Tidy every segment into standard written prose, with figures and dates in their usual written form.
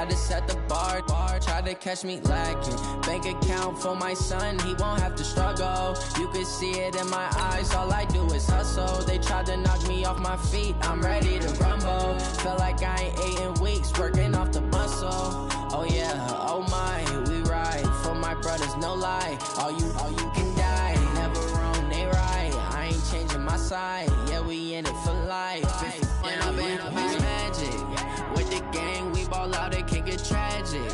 had to set the bar. Tried to catch me lacking. Bank account for my son, he won't have to struggle. You can see it in my eyes, all I do is hustle. They tried to knock me off my feet, I'm ready to rumble. Feel like I ain't ate in weeks, working off the muscle. Oh yeah, oh my, we ride for my brothers, no lie. All you can die, never wrong, they right. I ain't changing my side, yeah, we in it for life. And I've been magic with the gang, we ball out, it can get tragic.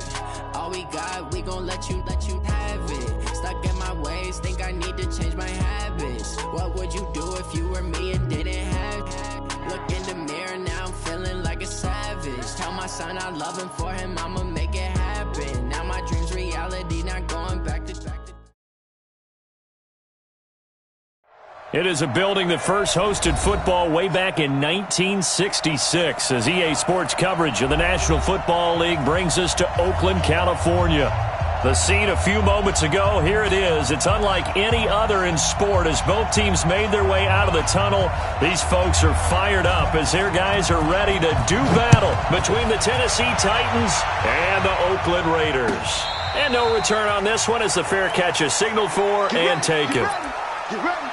All we got, we gon' let you have it. Stuck in my ways, think I need to change my habits. What would you do if you were me and didn't have it? Look in the mirror, now I'm feeling like a savage. Tell my son I love him, for him I'ma make it happen. Now my dream's reality, not going back to. It is a building that first hosted football way back in 1966 as EA Sports coverage of the National Football League brings us to Oakland, California. The scene a few moments ago, here it is. It's unlike any other in sport as both teams made their way out of the tunnel. These folks are fired up as their guys are ready to do battle between the Tennessee Titans and the Oakland Raiders. And no return on this one as the fair catch is signaled for and taken. Get ready.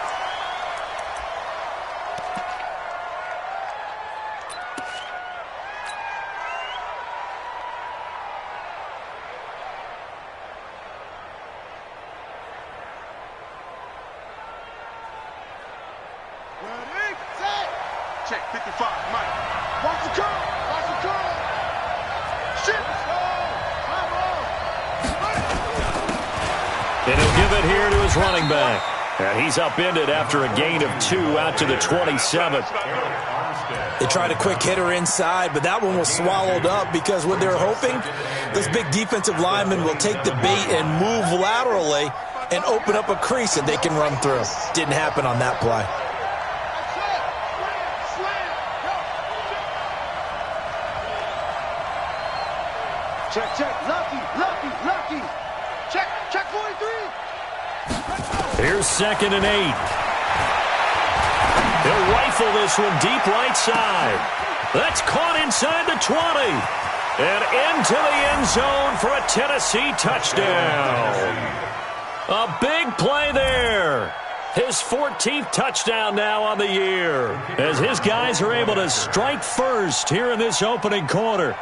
Check 55, Mike. Watch the curl. Watch the curl. Shit. And he'll give it here to his running back. And he's upended after a gain of 2 out to the 27. They tried a quick hitter inside, but that one was swallowed up because what they're hoping, this big defensive lineman will take the bait and move laterally and open up a crease that they can run through. Didn't happen on that play. Check, lucky. Check 43. Here's 2nd and 8. He'll rifle this one deep right side. That's caught inside the 20. And into the end zone for a Tennessee touchdown. A big play there. His 14th touchdown now on the year as his guys are able to strike first here in this opening quarter.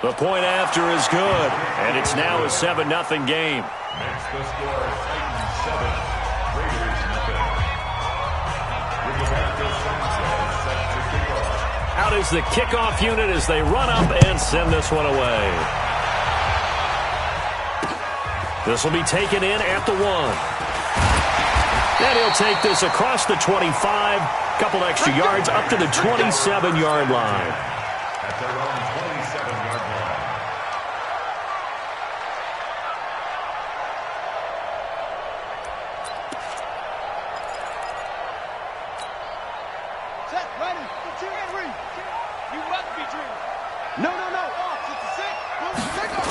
The point after is good, and it's now a 7-0 game. Next, the score, Titans 7, Raiders nothing. Rigoberto Sanchez set to kick off. Out is the kickoff unit as they run up and send this one away. This will be taken in at the 1. And he'll take this across the 25, couple extra yards up to the 27-yard line. At their own 27-yard line. Set, ready. You must be dreaming. No. Off. 56. Take off.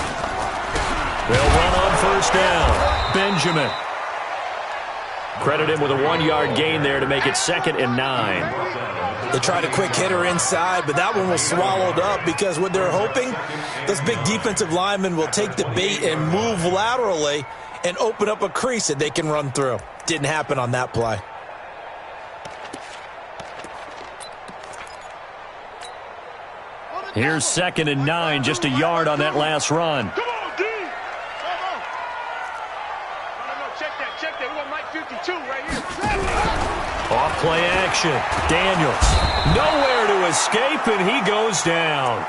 They'll run on first down. Benjamin. Credit him with a 1-yard gain there to make it 2nd and 9. They tried a quick hitter inside, but that one was swallowed up because what they're hoping, this big defensive lineman will take the bait and move laterally and open up a crease that they can run through. Didn't happen on that play. Here's 2nd and 9, just a yard on that last run. Come on, D. No. Check that. We got Mike 52 right here. Off play action. Daniels. Nowhere to escape, and he goes down.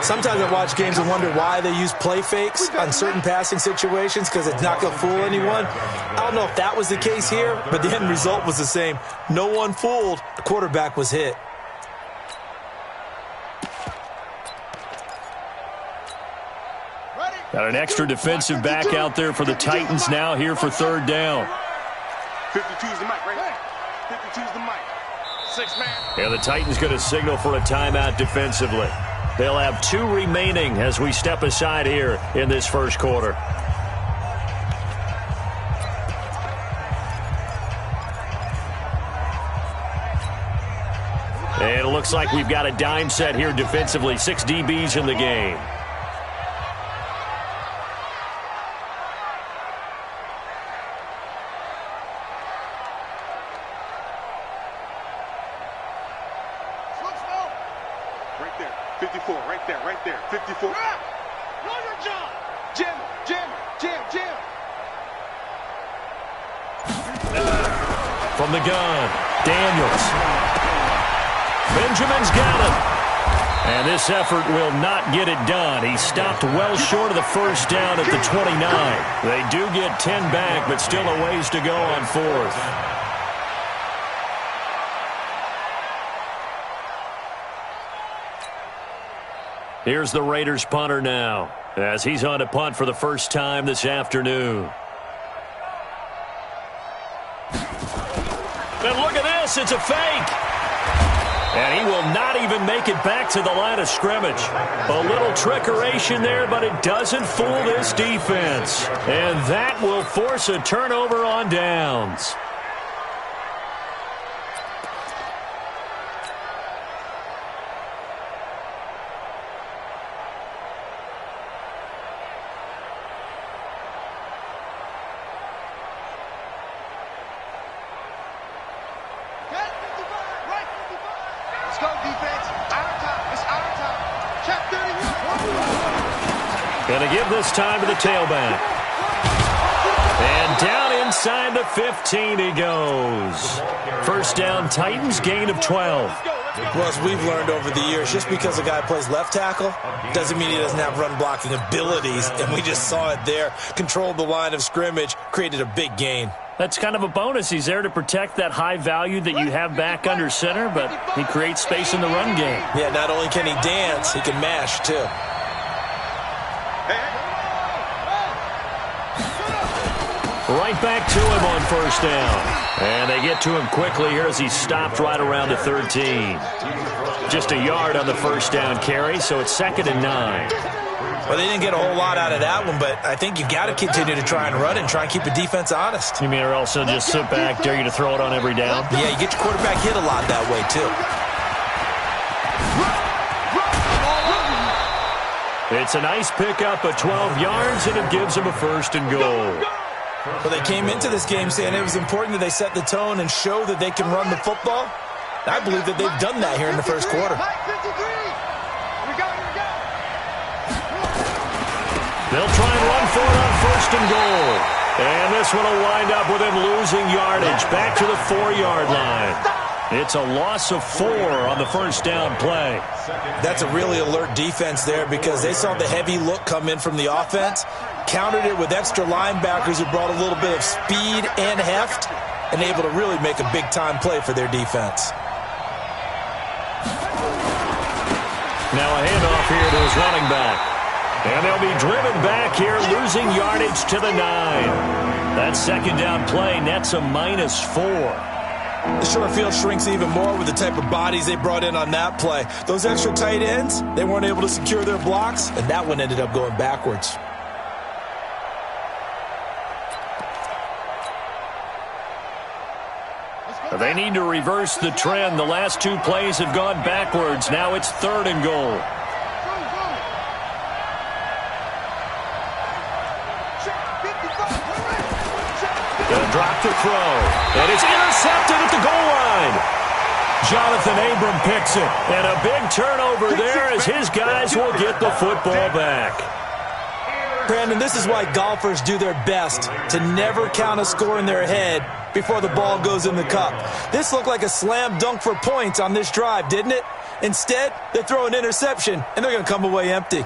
Sometimes I watch games and wonder why they use play fakes on certain passing situations because it's not going to fool anyone. I don't know if that was the case here, but the end result was the same. No one fooled. The quarterback was hit. Got an extra defensive back out there for the Titans now here for 3rd down. 52's the mic, right? 52's the mic. 6 man. Yeah, the Titans going to signal for a timeout defensively. They'll have 2 remaining as we step aside here in this first quarter. looks like we've got a dime set here defensively. 6 DBs in the game. Right there, 54, right there, 54. Know your job. Jam, jam, jam, jam. From the gun, Daniels. Benjamin's got him. And this effort will not get it done. He stopped well short of the first down at the 29. They do get 10 back, but still a ways to go on 4th. Here's the Raiders punter now, as he's on to punt for the first time this afternoon. And look at this, it's a fake. And he will not even make it back to the line of scrimmage. A little trickeration there, but it doesn't fool this defense. And that will force a turnover on downs. Going to give this time to the tailback. And down inside the 15 he goes. First down, Titans, gain of 12. Well, as we've learned over the years, just because a guy plays left tackle doesn't mean he doesn't have run blocking abilities. And we just saw it there. Controlled the line of scrimmage, created a big gain. That's kind of a bonus. He's there to protect that high value that you have back under center, but he creates space in the run game. Yeah, not only can he dance, he can mash too. Right back to him on first down. And they get to him quickly here as he stopped right around the 13. Just a yard on the first down carry, so it's 2nd and 9. Well, they didn't get a whole lot out of that one, but I think you got to continue to try and run and try and keep the defense honest. You mean or also just sit back, dare you to throw it on every down? Yeah, you get your quarterback hit a lot that way, too. It's a nice pickup of 12 yards, and it gives him a 1st and goal. Well, they came into this game saying it was important that they set the tone and show that they can run the football. I believe that they've done that here in the first quarter. They'll try and run for it on 1st and goal. And this one will wind up with him losing yardage back to the 4-yard line. It's a loss of 4 on the first down play. That's a really alert defense there because they saw the heavy look come in from the offense, countered it with extra linebackers who brought a little bit of speed and heft, and able to really make a big-time play for their defense. Now a handoff here to his running back. And they'll be driven back here, losing yardage to the 9. That second down play nets a -4. The short field shrinks even more with the type of bodies they brought in on that play. Those extra tight ends, they weren't able to secure their blocks, and that one ended up going backwards. They need to reverse the trend. The last 2 plays have gone backwards. Now it's 3rd and goal. Gonna drop to throw. And it's intercepted at the goal line. Jonathan Abram picks it. And a big turnover there as his guys will get the football back. Brandon, this is why golfers do their best to never count a score in their head before the ball goes in the cup. This looked like a slam dunk for points on this drive, didn't it? Instead, they throw an interception, and they're going to come away empty.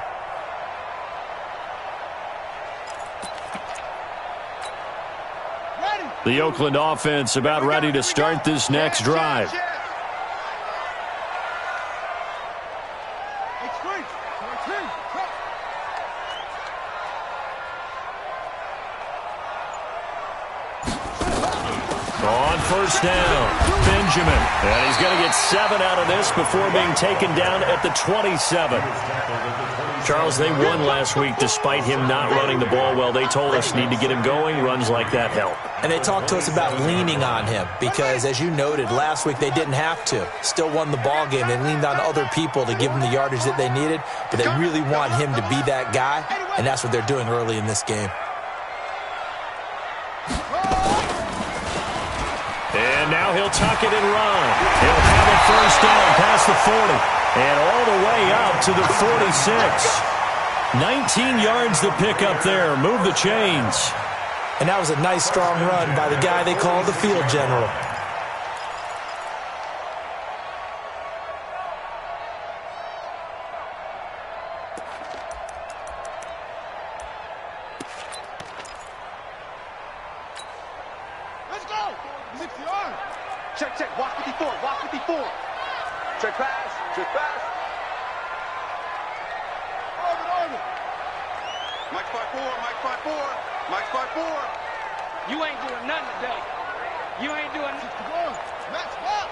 The Oakland offense about ready to start this next drive. On first down, Benjamin. And he's going to get 7 out of this before being taken down at the 27. Charles, they won last week despite him not running the ball well. They told us need to get him going. Runs like that help. And they talked to us about leaning on him because, as you noted, last week they didn't have to. Still won the ball game. They leaned on other people to give them the yardage that they needed, but they really want him to be that guy, and that's what they're doing early in this game. And now he'll tuck it and run. He'll have a first down past the 40 and all the way up to the 46. 19 yards to pick up there. Move the chains. And that was a nice, strong run by the guy they call the field general. Let's go. 60 yards. Check, check. Watch 54. Watch 54. Check pass. Check pass. Over. Mike 5-4. Mike 5-4. Mike 5-4. You ain't doing nothing today. You ain't doing nothing. Max box.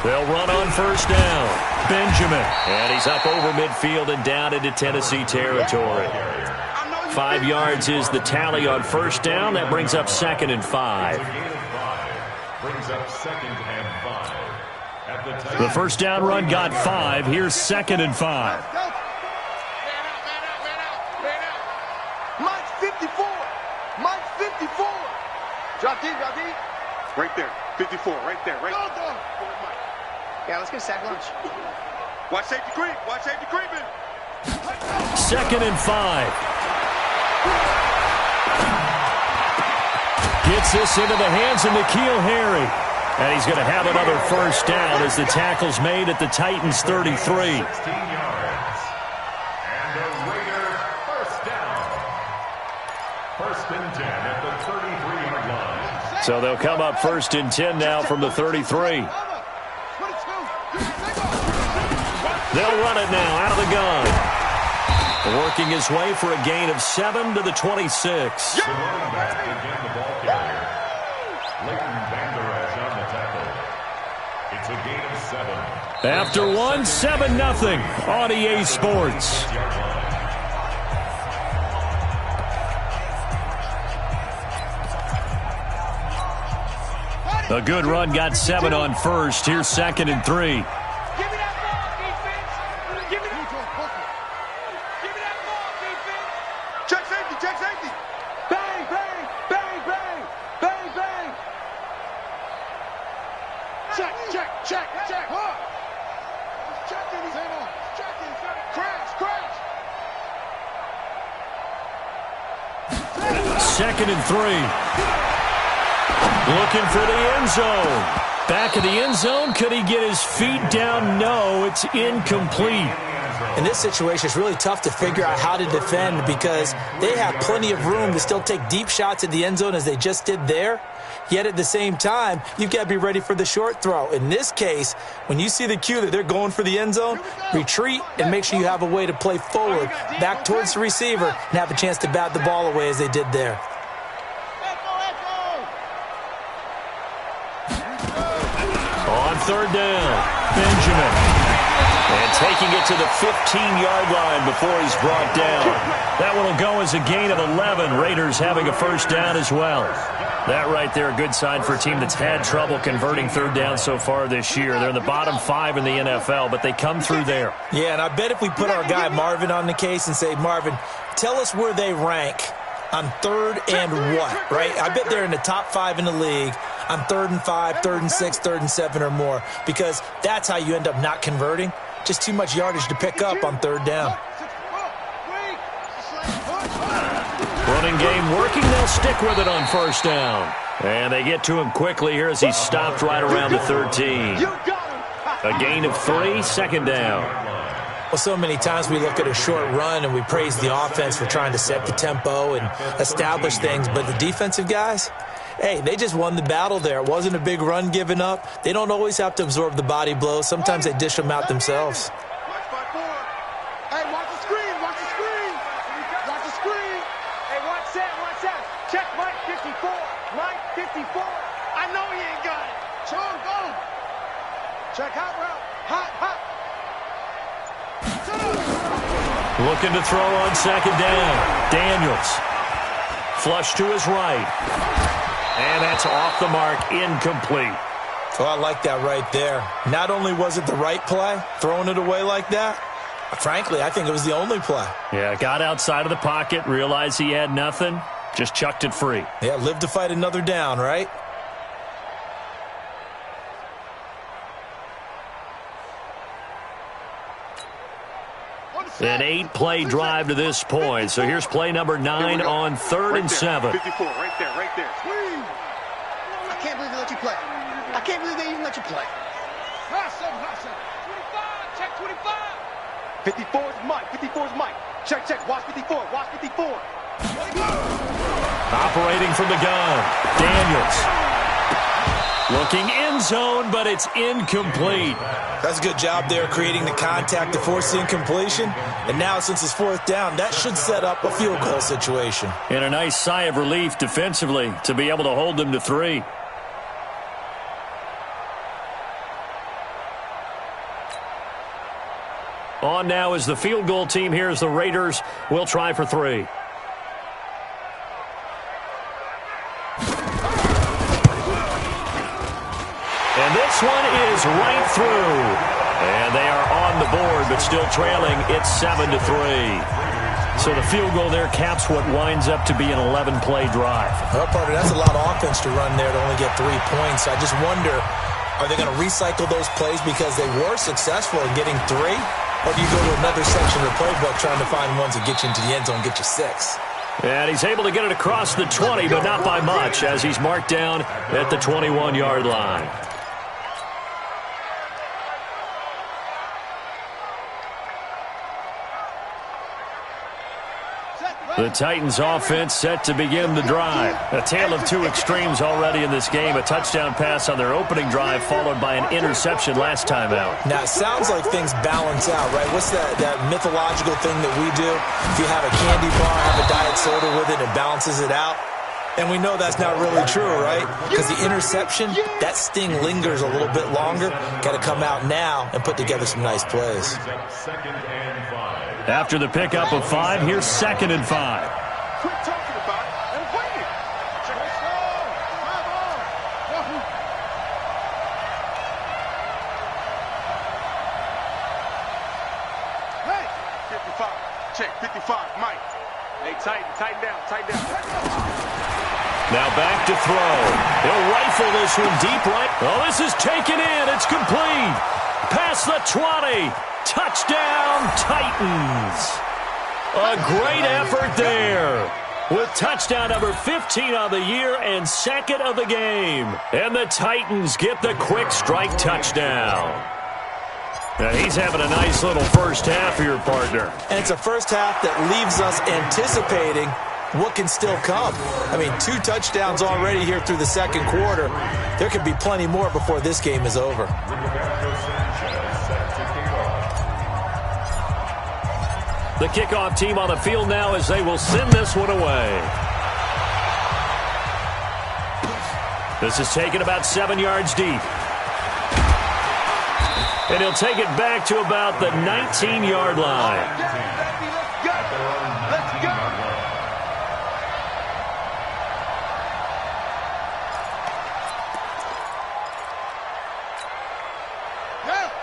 They'll run on first down. Benjamin. And he's up over midfield and down into Tennessee territory. 5 yards is the tally on first down. That brings up 2nd and 5. Brings up 2nd and 5. At The first down run got 5. Here's 2nd and 5. Mike 54. Mike 54. Drop deep, drop deep. Right there. 54. Right there. Right there. Yeah, let's get a sack lunch. Watch safety creep. Watch safety creeping. 2nd and 5. Gets this into the hands of N'Keal Harry. And he's going to have another first down as the tackle's made at the Titans' 33. 16 yards. And the Raiders first down. 1st and 10 at the 33-yard line. So they'll come up 1st and 10 now from the 33. They'll run it now out of the gun. Working his way for a gain of 7 to the 26. The running back again, the ball carrier. Leighton Vander Esch on the tackle. It's a gain of 7. After 1, 7-0 on EA Sports. A good run got 7 on first. Here's 2nd and 3. Check safety. Check safety. Bang, bang, bang, bang, bang, bang. Check, check, check, check. Just checking. Checking. Crash, crash. 2nd and 3. Looking for the end zone. Back of the end zone. Could he get his feet down? No, it's incomplete. In this situation, it's really tough to figure out how to defend because they have plenty of room to still take deep shots at the end zone as they just did there. Yet at the same time, you've got to be ready for the short throw. In this case, when you see the cue that they're going for the end zone, retreat and make sure you have a way to play forward, back towards the receiver, and have a chance to bat the ball away as they did there. On 3rd down, Benjamin. And taking it to the 15-yard line before he's brought down. That one will go as a gain of 11. Raiders having a first down as well. That right there, a good sign for a team that's had trouble converting 3rd down so far this year. They're in the bottom 5 in the NFL, but they come through there. Yeah, and I bet if we put our guy Marvin on the case and say, Marvin, tell us where they rank on 3rd and what, right? I bet they're in the top 5 in the league on 3rd and 5, 3rd and 6, 3rd and 7 or more, because that's how you end up not converting. Just too much yardage to pick up on 3rd down. Running game working. They'll stick with it on first down. And they get to him quickly here as he's stopped right around the 13. A gain of 3, 2nd down. Well, so many times we look at a short run and we praise the offense for trying to set the tempo and establish things, but the defensive guys, hey, they just won the battle there. It wasn't a big run given up. They don't always have to absorb the body blows. Sometimes they dish them out themselves. Hey, watch the screen. Watch the screen. Watch the screen. Hey, watch that. Check Mike 54. Mike 54. I know he ain't got it. Sean, go. Check hot route. Hot. Looking to throw on second down. Daniels. Flush to his right. And that's off the mark, incomplete. Oh, I like that right there. Not only was it the right play, throwing it away like that, frankly, I think it was the only play. Yeah, got outside of the pocket, realized he had nothing, just chucked it free. Yeah, live to fight another down, right? An 8-play drive to this point. So here's play number 9 on 3rd and 7. 54, right there. I can't believe they let you play. I can't believe they even let you play. Hot 25, check 25. 54 is Mike. 54 is Mike. Check. Watch 54. Operating from the gun. Daniels. Looking end zone, but it's incomplete. That's a good job there creating the contact to force the incompletion. And now, since it's 4th down, that should set up a field goal situation. And a nice sigh of relief defensively to be able to hold them to 3. On now is the field goal team. Here's the Raiders. We'll try for 3. And this one is right through. And they are on the board, but still trailing. It's 7-3. So the field goal there caps what winds up to be an 11-play drive. Well, partner, that's a lot of offense to run there to only get 3 points. I just wonder, are they going to recycle those plays because they were successful in getting 3? Or do you go to another section of the playbook trying to find ones that get you into the end zone and get you 6? And he's able to get it across the 20, but not by much, as he's marked down at the 21-yard line. The Titans offense set to begin the drive. A tale of 2 extremes already in this game. A touchdown pass on their opening drive followed by an interception last time out. Now, it sounds like things balance out, right? What's that mythological thing that we do? If you have a candy bar, have a diet soda with it, it balances it out. And we know that's not really true, right? Because the interception, that sting lingers a little bit longer. Got to come out now and put together some nice plays. After the pickup of 5, here's 2nd and 5. Quit talking about it and win it. Hey, 55. Check 55. Mike. Hey, tighten down. Now back to throw. He'll rifle this one deep right. Oh, this is taken in. It's complete. Past the 20. Touchdown, Titans. A great effort there. With touchdown number 15 on the year and 2nd of the game. And the Titans get the quick strike touchdown. Now he's having a nice little first half here, partner. And it's a first half that leaves us anticipating what can still come. I mean, 2 touchdowns already here through the 2nd quarter. There could be plenty more before this game is over. The kickoff team on the field now as they will send this one away. This is taken about 7 yards deep. And he'll take it back to about the 19-yard line. Let's go.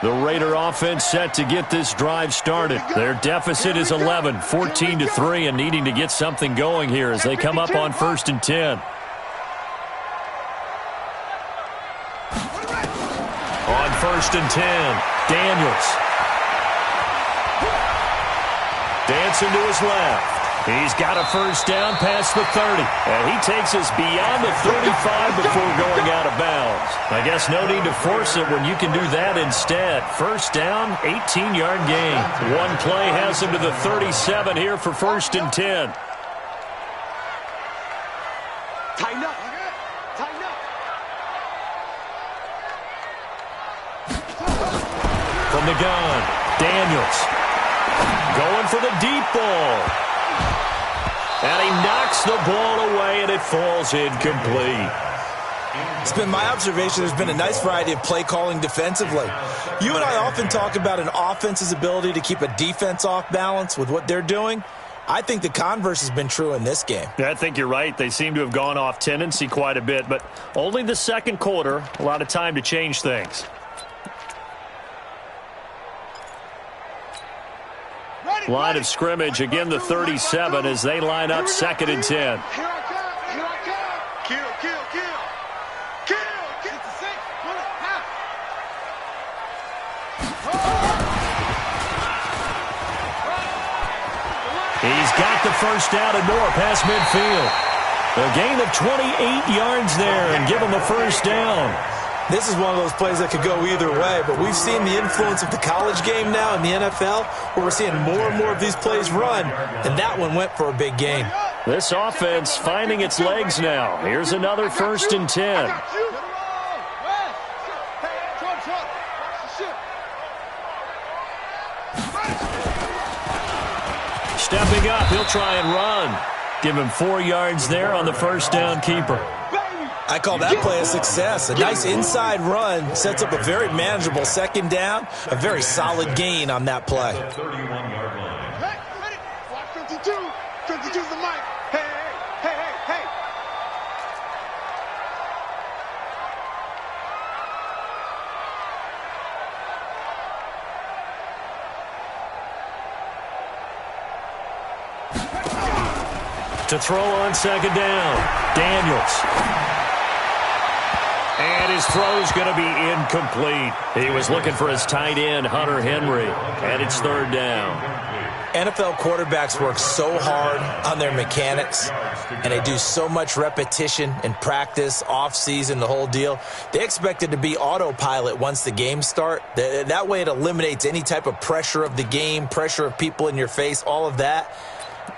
The Raider offense set to get this drive started. Their deficit is 11, 14-3, and needing to get something going here as they come up on 1st and 10. On 1st and 10, Daniels. Dancing to his left. He's got a first down past the 30. And he takes us beyond the 35 before going out of bounds. I guess no need to force it when you can do that instead. First down, 18-yard gain. One play has him to the 37 here for 1st and 10. Tighten up. From the gun, Daniels. Going for the deep ball. And he knocks the ball away, and it falls incomplete. It's been my observation there's been a nice variety of play calling defensively. You and I often talk about an offense's ability to keep a defense off balance with what they're doing. I think the converse has been true in this game. Yeah, I think you're right. They seem to have gone off tendency quite a bit, but only the second quarter, a lot of time to change things. Line of scrimmage, again the 37 as they line up 2nd and 10. Here I come. Here I come. Kill, kill, kill. Kill. Get the six. Pull it. Half. He's got the first down and more past midfield. A gain of 28 yards there and give him the first down. This is one of those plays that could go either way, but we've seen the influence of the college game now in the NFL, where we're seeing more and more of these plays run, and that one went for a big gain. This offense finding its legs now. Here's another 1st and 10. Stepping up, he'll try and run. Give him 4 yards there on the first down keeper. I call that play a success. A nice inside run sets up a very manageable 2nd down, a very solid gain on that play. 31-yard line. Hey, ready? Watch 52. 52's the mic. Hey, hey, hey, hey, hey. To throw on 2nd down, Daniels. And his throw's going to be incomplete. He was looking for his tight end, Hunter Henry, and it's 3rd down. NFL quarterbacks work so hard on their mechanics, and they do so much repetition and practice, off-season, the whole deal. They expect it to be autopilot once the games start. That way it eliminates any type of pressure of the game, pressure of people in your face, all of that.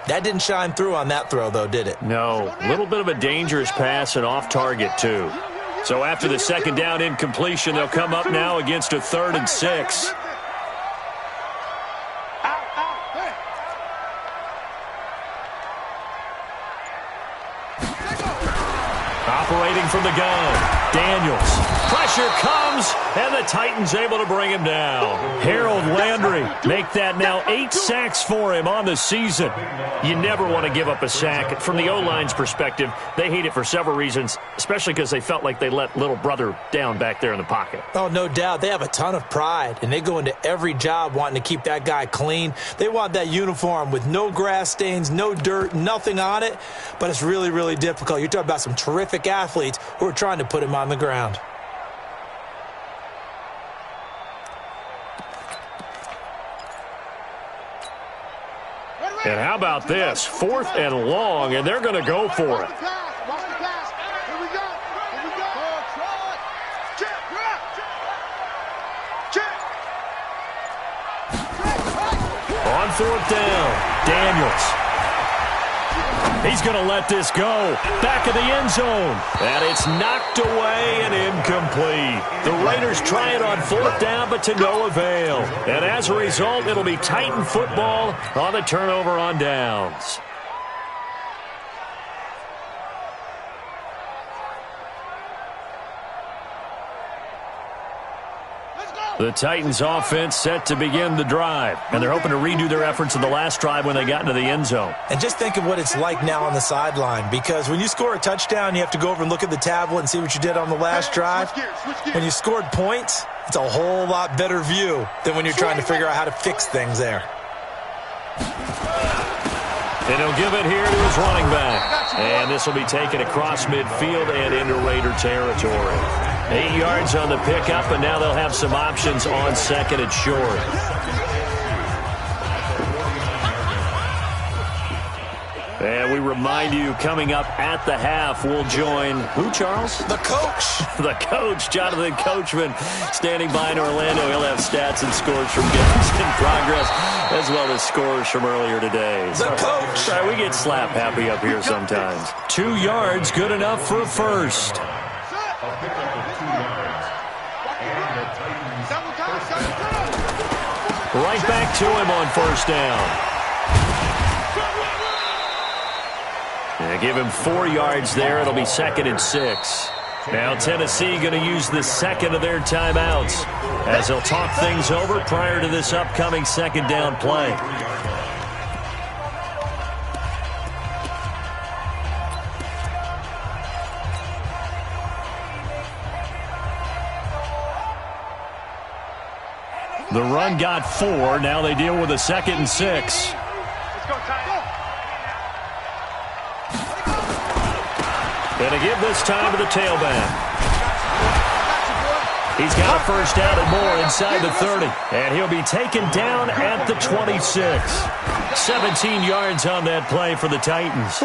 That didn't shine through on that throw, though, did it? No. A little bit of a dangerous pass and off target, too. So after the 2nd down incompletion, they'll come up now against a 3rd and 6. Operating from the gun, Daniels. Pressure comes, and the Titans able to bring him down. Harold Landry make that now 8 sacks for him on the season. You never want to give up a sack. From the O-line's perspective, they hate it for several reasons, especially because they felt like they let little brother down back there in the pocket. Oh, no doubt. They have a ton of pride, and they go into every job wanting to keep that guy clean. They want that uniform with no grass stains, no dirt, nothing on it, but it's really, really difficult. You're talking about some terrific athletes who are trying to put him on the ground. And how about this? 4th and long, and they're going to go for it. Watch the pass. Here we go. Here we go. Check. On 4th down, Daniels. He's going to let this go. Back of the end zone. And it's knocked away and incomplete. The Raiders try it on 4th down, but to no avail. And as a result, it'll be Titan football on the turnover on downs. The Titans offense set to begin the drive, and they're hoping to redo their efforts in the last drive when they got into the end zone. And just think of what it's like now on the sideline, because when you score a touchdown, you have to go over and look at the tablet and see what you did on the last drive. When you scored points, it's a whole lot better view than when you're trying to figure out how to fix things there. And he'll give it here to his running back. And this will be taken across midfield and into Raider territory. 8 yards on the pickup, and now they'll have some options on 2nd and short. And we remind you, coming up at the half, we'll join who, Charles? The coach. The coach, Jonathan Coachman, standing by in Orlando. He'll have stats and scores from games in progress, as well as scores from earlier today. The coach. Sorry, we get slap happy up here sometimes. 2 yards, good enough for a first. A pickup of 2 yards. And the Titans Right back to him on 1st down. Give him 4 yards there. It'll be 2nd and 6. Now Tennessee going to use the second of their timeouts as they'll talk things over prior to this upcoming second down play. The run got 4. Now they deal with a 2nd and 6. Let's go, Ty. Going to give this time to the tailback. He's got a first down and more inside the 30. And he'll be taken down at the 26. 17 yards on that play for the Titans.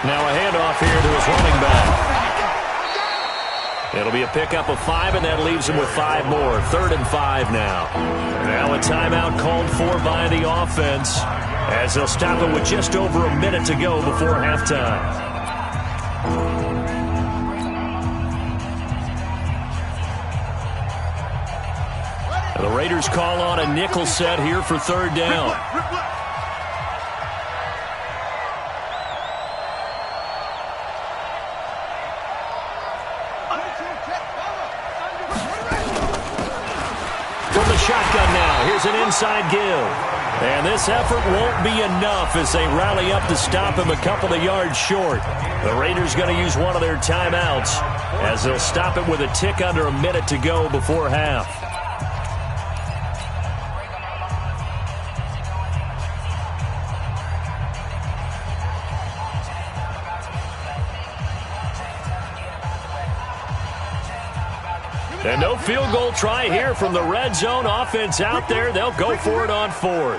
Now a handoff here to his running back. It'll be a pickup of 5, and that leaves him with 5 more. 3rd and 5 now. Now a timeout called for by the offense as they'll stop it with just over a minute to go before halftime. The Raiders call on a nickel set here for 3rd down. From the shotgun now, here's an inside give. And this effort won't be enough as they rally up to stop him a couple of yards short. The Raiders going to use one of their timeouts as they'll stop it with a tick under a minute to go before half. And no field goal try here from the red zone. Offense out there. They'll go for it on 4th.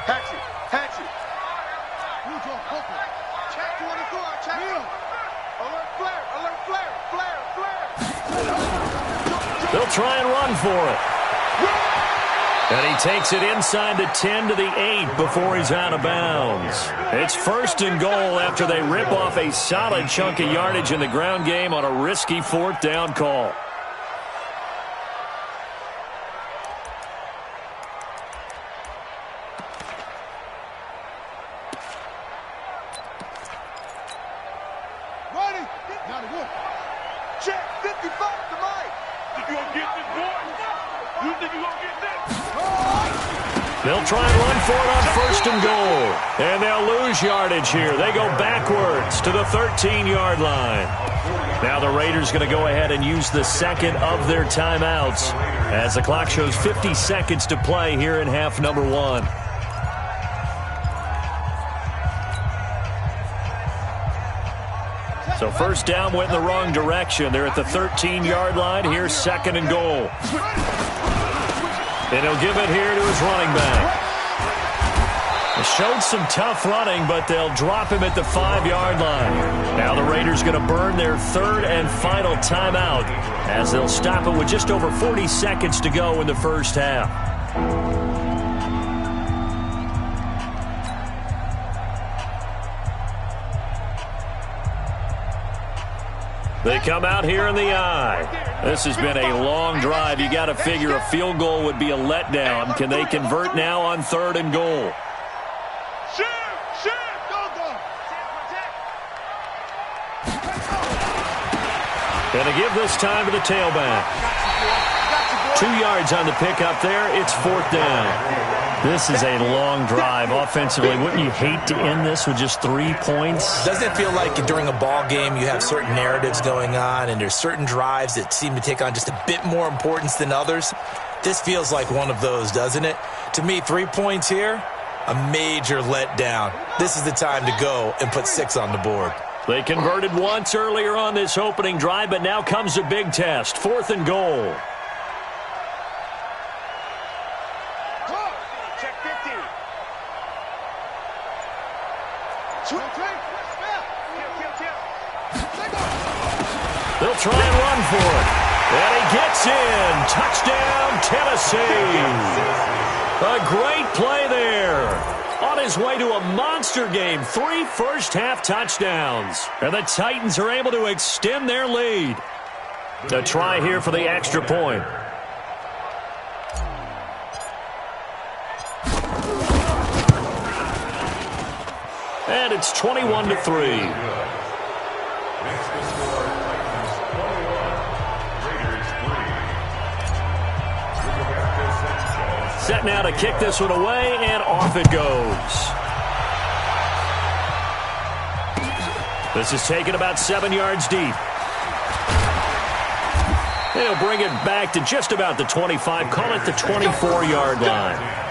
Hatchet. They'll try and run for it. And he takes it inside the 10 to the 8 before he's out of bounds. It's 1st and goal after they rip off a solid chunk of yardage in the ground game on a risky 4th down call. Check 55 to Mike. Think you gonna get this, boy? You think you gonna get this? They'll try and run for it on 1st and goal. And they'll lose yardage here. They go backwards to the 13-yard line. Now the Raiders going to go ahead and use the second of their timeouts as the clock shows 50 seconds to play here in half number 1. So 1st down went in the wrong direction. They're at the 13-yard line. Here's 2nd and goal. And he'll give it here to his running back. He showed some tough running, but they'll drop him at the 5-yard line. Now the Raiders going to burn their 3rd and final timeout as they'll stop it with just over 40 seconds to go in the first half. They come out here in the eye. This has been a long drive. You got to figure a field goal would be a letdown. Can they convert now on 3rd and goal? Going to give this time to the tailback. 2 yards on the pickup there. It's 4th down. This is a long drive offensively. Wouldn't you hate to end this with just 3 points? Doesn't it feel like during a ball game you have certain narratives going on and there's certain drives that seem to take on just a bit more importance than others? This feels like one of those, doesn't it? To me, 3 points here, a major letdown. This is the time to go and put 6 on the board. They converted once earlier on this opening drive, but now comes a big test. 4th and goal. They'll try and run for it. And he gets in. Touchdown, Tennessee. A great play there. On his way to a monster game. 3 first-half touchdowns. And the Titans are able to extend their lead. A try here for the extra point. And it's 21-3. Set now to kick this one away, and off it goes. This is taken about 7 yards deep. They'll bring it back to just about the 25, call it the 24-yard line.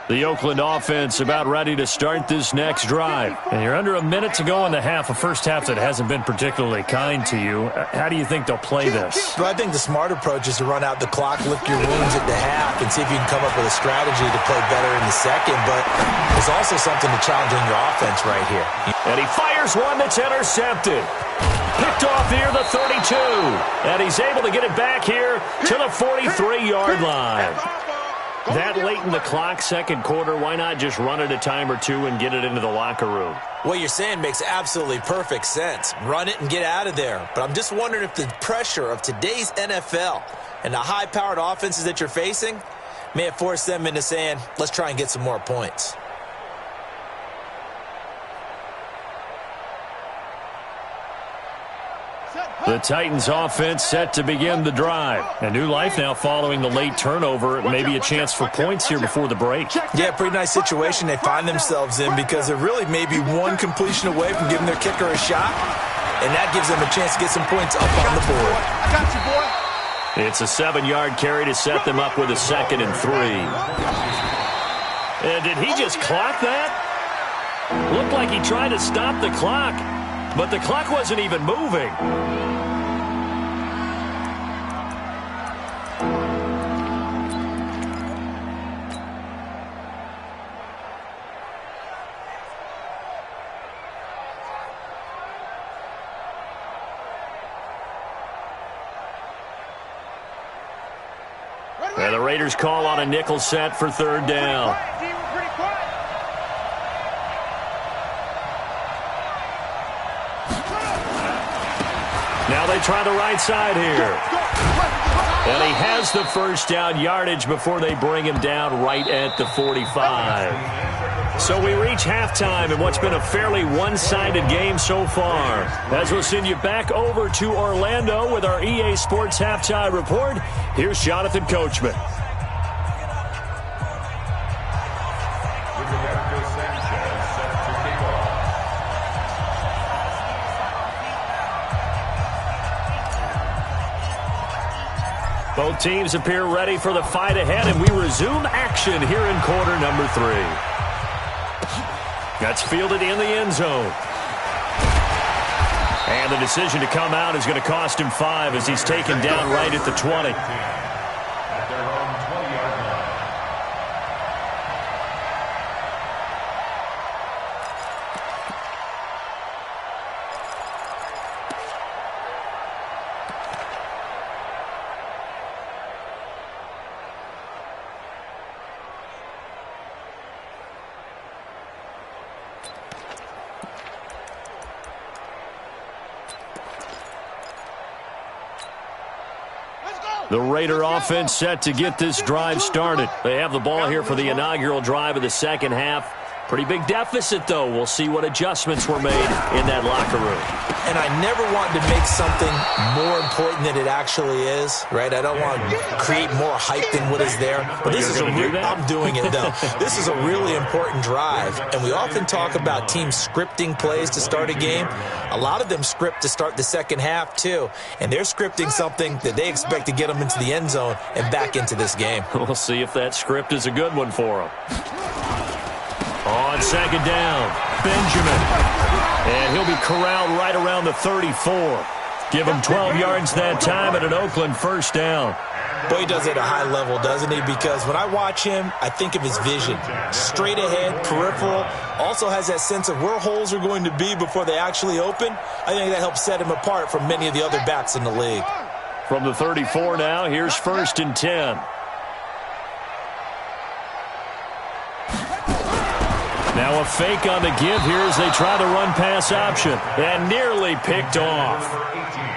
The Oakland offense about ready to start this next drive. And you're under a minute to go in the half, a first half that hasn't been particularly kind to you. How do you think they'll play this? Well, I think the smart approach is to run out the clock, lick your wounds at the half, and see if you can come up with a strategy to play better in the second. But there's also something to challenge in your offense right here. And he fires one that's intercepted. Picked off near the 32. And he's able to get it back here to the 43-yard line. That late in the clock, second quarter, why not just run it a time or two and get it into the locker room? What you're saying makes absolutely perfect sense. Run it and get out of there. But I'm just wondering if the pressure of today's NFL and the high-powered offenses that you're facing may have forced them into saying, let's try and get some more points. The Titans offense set to begin the drive. A new life now following the late turnover. Maybe a chance for points here before the break. Yeah, pretty nice situation they find themselves in because they're really maybe one completion away from giving their kicker a shot. And that gives them a chance to get some points up on the board. I got you, boy. It's a 7-yard carry to set them up with a 2nd and 3. And did he just clock that? Looked like he tried to stop the clock, but the clock wasn't even moving. And the Raiders call on a nickel set for 3rd down. Now they try the right side here. And he has the first down yardage before they bring him down right at the 45. So we reach halftime in what's been a fairly one-sided game so far. As we'll send you back over to Orlando with our EA Sports Halftime Report, here's Jonathan Coachman. Both teams appear ready for the fight ahead, and we resume action here in quarter number 3. That's fielded in the end zone. And the decision to come out is going to cost him 5 as he's taken down right at the 20. At their own 20-yard line. The Raider offense set to get this drive started. They have the ball here for the inaugural drive of the second half. Pretty big deficit, though. We'll see what adjustments were made in that locker room. And I never want to make something more important than it actually is, right? I don't want to create more hype than what is there. But this is I'm doing it, though. This is a really important drive. And we often talk about teams scripting plays to start a game. A lot of them script to start the second half, too. And they're scripting something that they expect to get them into the end zone and back into this game. We'll see if that script is a good one for them. On second down, Benjamin. And he'll be corralled right around the 34. Give him 12 yards that time and an Oakland first down. Boy, he does it at a high level, doesn't he? Because when I watch him, I think of his vision. Straight ahead, peripheral. Also has that sense of where holes are going to be before they actually open. I think that helps set him apart from many of the other backs in the league. From the 34 now, here's 1st and 10. Now a fake on the give here as they try the run-pass option. And nearly picked off.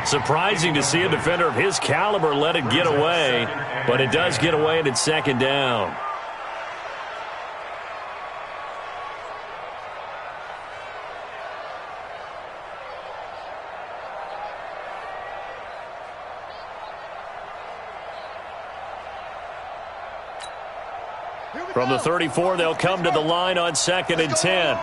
Surprising to see a defender of his caliber let it get away. But it does get away and it's second down. From the 34, they'll come to the line on 2nd and 10.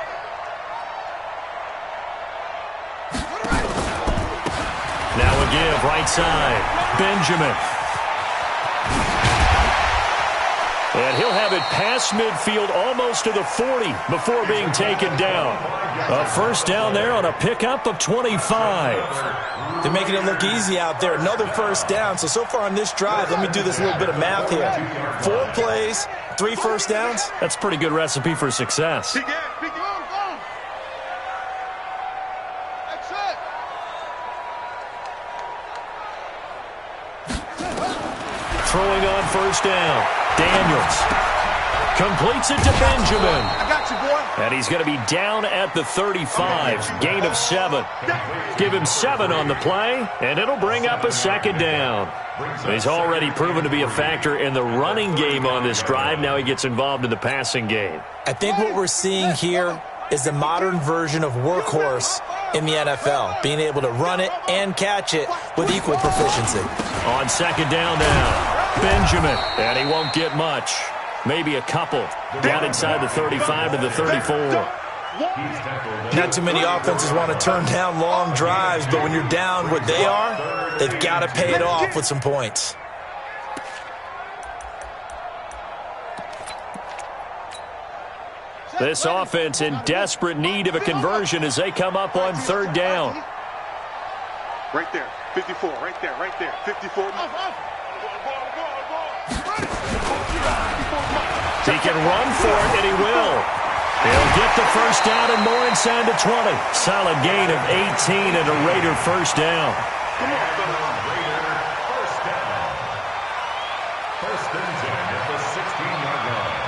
Now a give, right side. Benjamin. And he'll have it past midfield almost to the 40 before being taken down. A first down there on a pickup of 25. They're making it look easy out there. Another first down. So far on this drive, let me do this little bit of math here. 4 plays, 3 first downs. That's a pretty good recipe for success. That's it. Throwing on first down. Daniels completes it to Benjamin. I got you, boy. And he's going to be down at the 35. Gain of 7. Give him 7 on the play, and it'll bring up a second down. He's already proven to be a factor in the running game on this drive. Now he gets involved in the passing game. I think what we're seeing here is the modern version of workhorse in the NFL, being able to run it and catch it with equal proficiency. On second down now, Benjamin, and he won't get much. Maybe a couple. Down inside the 35 to the 34. Not too many offenses want to turn down long drives, but when you're down what they are, they've got to pay it off with some points. This offense in desperate need of a conversion as they come up on 3rd down. Right there, 54, right there, 54. He can run for it, and he will. He'll get the first down and more inside the 20. Solid gain of 18 and a Raider first down. Come on, Raider first down. 1st and 10 at the 16-yard line.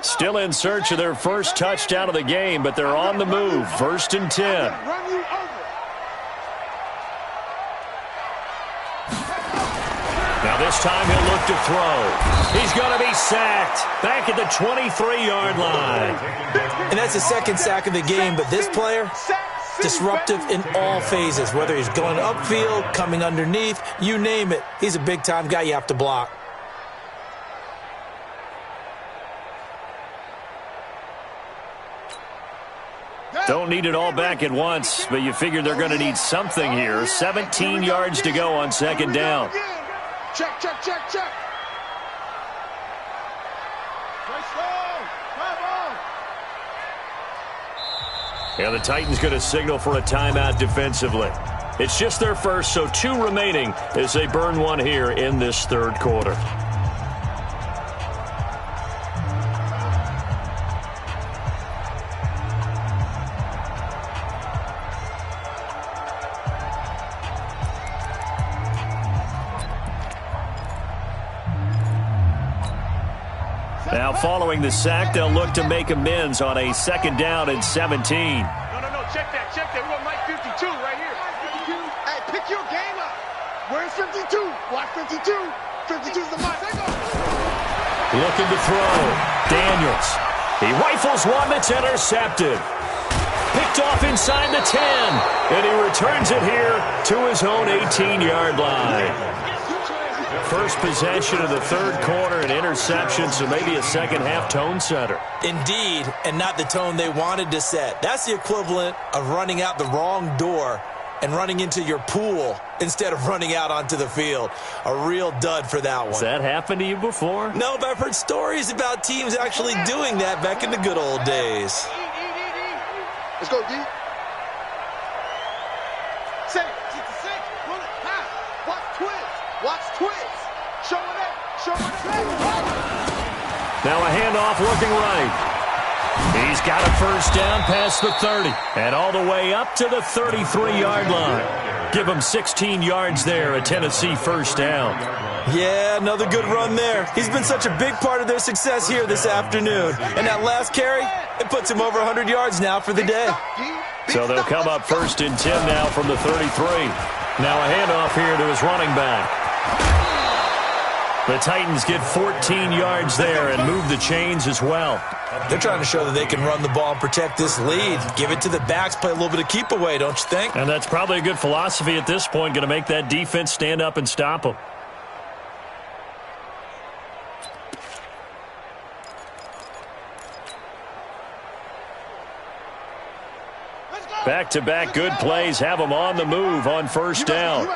Still in search of their first touchdown of the game, but they're on the move. 1st and 10. Now this time he'll look to throw. He's going to be sacked back at the 23-yard line. And that's the 2nd sack of the game, but this player, disruptive in all phases, whether he's going upfield, coming underneath, you name it. He's a big-time guy you have to block. Don't need it all back at once, but you figure they're going to need something here. 17 yards to go on 2nd down. Check, check, check, check. Yeah, the Titans going to signal for a timeout defensively. It's just their first, so 2 remaining as they burn one here in this 3rd quarter. Now following the sack, they'll look to make amends on a 2nd down and 17. No, check that. We want Mike 52 right here. 52. Hey, pick your game up. Where's 52? Watch 52. 52's the Mike. Looking to throw. Daniels. He rifles one that's intercepted. Picked off inside the 10. And he returns it here to his own 18-yard line. First possession of the third quarter, an interception, so maybe a second-half tone setter. Indeed, and not the tone they wanted to set. That's the equivalent of running out the wrong door and running into your pool instead of running out onto the field. A real dud for that one. Has that happened to you before? No, but I've heard stories about teams actually doing that back in the good old days. Let's go, D. 6. Pull it. High. Watch twist. Show it. Now a handoff looking right. He's got a first down past the 30 and all the way up to the 33-yard line. Give him 16 yards there, a Tennessee first down. Yeah, another good run there. He's been such a big part of their success here this afternoon. And that last carry, it puts him over 100 yards now for the day. So they'll come up first and 10 now from the 33. Now a handoff here to his running back. The Titans get 14 yards there and move the chains as well. They're trying to show that they can run the ball and protect this lead. Give it to the backs, play a little bit of keep away, don't you think? And that's probably a good philosophy at this point, going to make that defense stand up and stop them. Back-to-back good plays have them on the move on first down.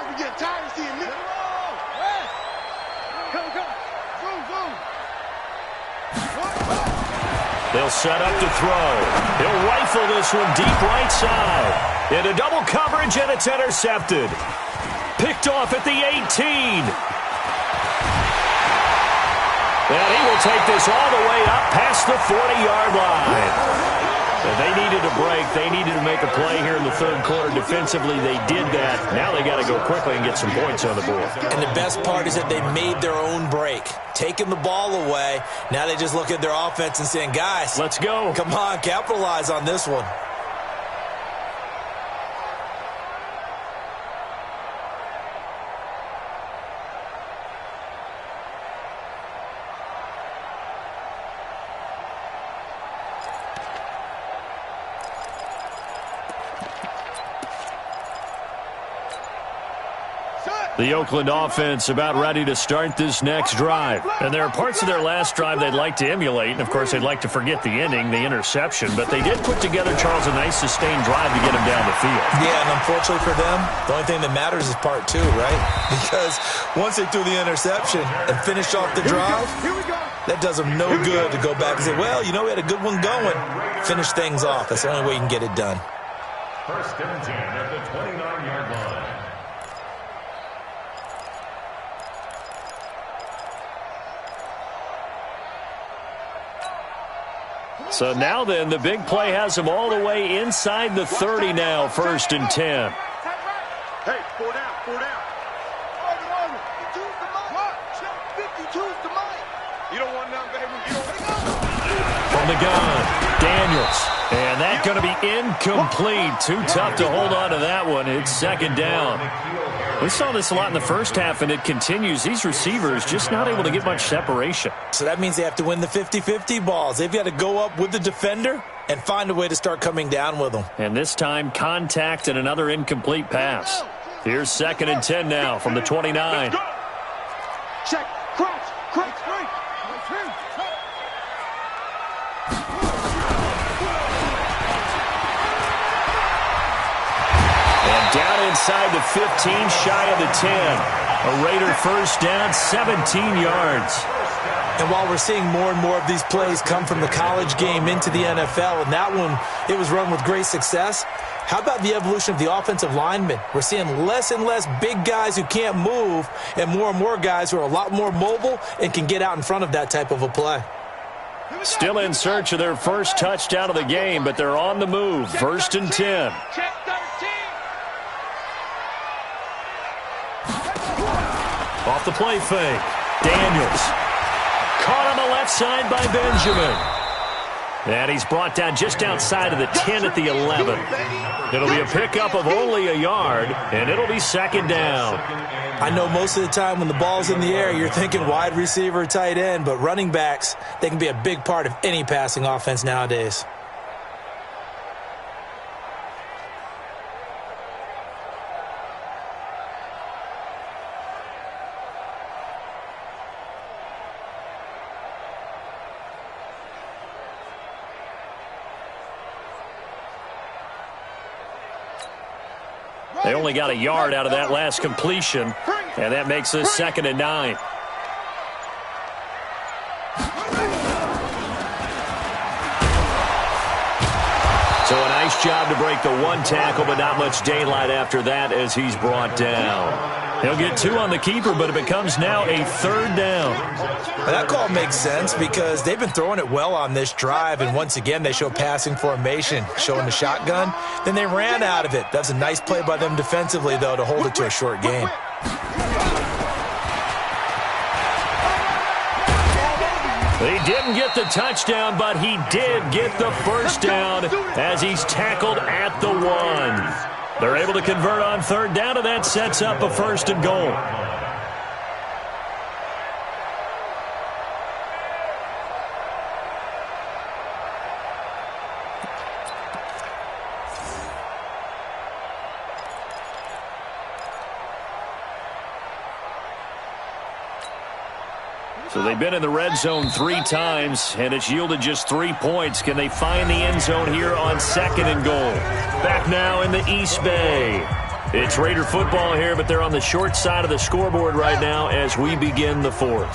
They'll set up to throw. He'll rifle this one deep right side. Into double coverage, and it's intercepted. Picked off at the 18. And he will take this all the way up past the 40-yard line. And they needed a break. They needed to make a play here in the third quarter. Defensively, they did that. Now they got to go quickly and get some points on the board. And the best part is that they made their own break. Taking the ball away. Now they just look at their offense and saying, guys, let's go. Come on, capitalize on this one. The Oakland offense about ready to start this next drive. And there are parts of their last drive they'd like to emulate. And, of course, they'd like to forget the ending, the interception. But they did put together, Charles, a nice sustained drive to get him down the field. Yeah, and unfortunately for them, the only thing that matters is part two, right? Because once they threw the interception and finished off the drive, that does them no good to go back and say, well, you know, we had a good one going. Finish things off. That's the only way you can get it done. First and 10 at the 29-yard line. So now then, the big play has them all the way inside the 30 now, first and 10. Hey, 4 down. 52's the mic. You don't want none, baby. You don't want none. From the gun, Daniels. And that's going to be incomplete. Too tough to hold on to that one. It's second down. We saw this a lot in the first half, and it continues. These receivers just not able to get much separation. So that means they have to win the 50-50 balls. They've got to go up with the defender and find a way to start coming down with them. And this time, contact and another incomplete pass. Here's second and 10 now from the 29. Check. Crouch. Down inside the 15, shy of the 10. A Raider first down, 17 yards. And while we're seeing more and more of these plays come from the college game into the NFL, and that one, it was run with great success, how about the evolution of the offensive linemen? We're seeing less and less big guys who can't move and more guys who are a lot more mobile and can get out in front of that type of a play. Still in search of their first touchdown of the game, but they're on the move. First and 10. Check 13. Off the play fake. Daniels. Caught on the left side by Benjamin. And he's brought down just outside of the 10 at the 11. It'll be a pickup of only a yard, and it'll be second down. I know most of the time when the ball's in the air, you're thinking wide receiver, tight end, but running backs, they can be a big part of any passing offense nowadays. They only got a yard out of that last completion, and that makes us 2nd and 9. So a nice job to break the one tackle, but not much daylight after that as he's brought down. He'll get 2 on the keeper, but it becomes now a 3rd down. That call makes sense because they've been throwing it well on this drive, and once again they show passing formation, showing the shotgun. Then they ran out of it. That's a nice play by them defensively, though, to hold it to a short game. He didn't get the touchdown, but he did get the first down as he's tackled at the 1. They're able to convert on 3rd down, and that sets up a 1st and goal. So they've been in the red zone 3 times, and it's yielded just 3 points. Can they find the end zone here on 2nd and goal? Back now in the East Bay. It's Raider football here, but they're on the short side of the scoreboard right now as we begin the 4th.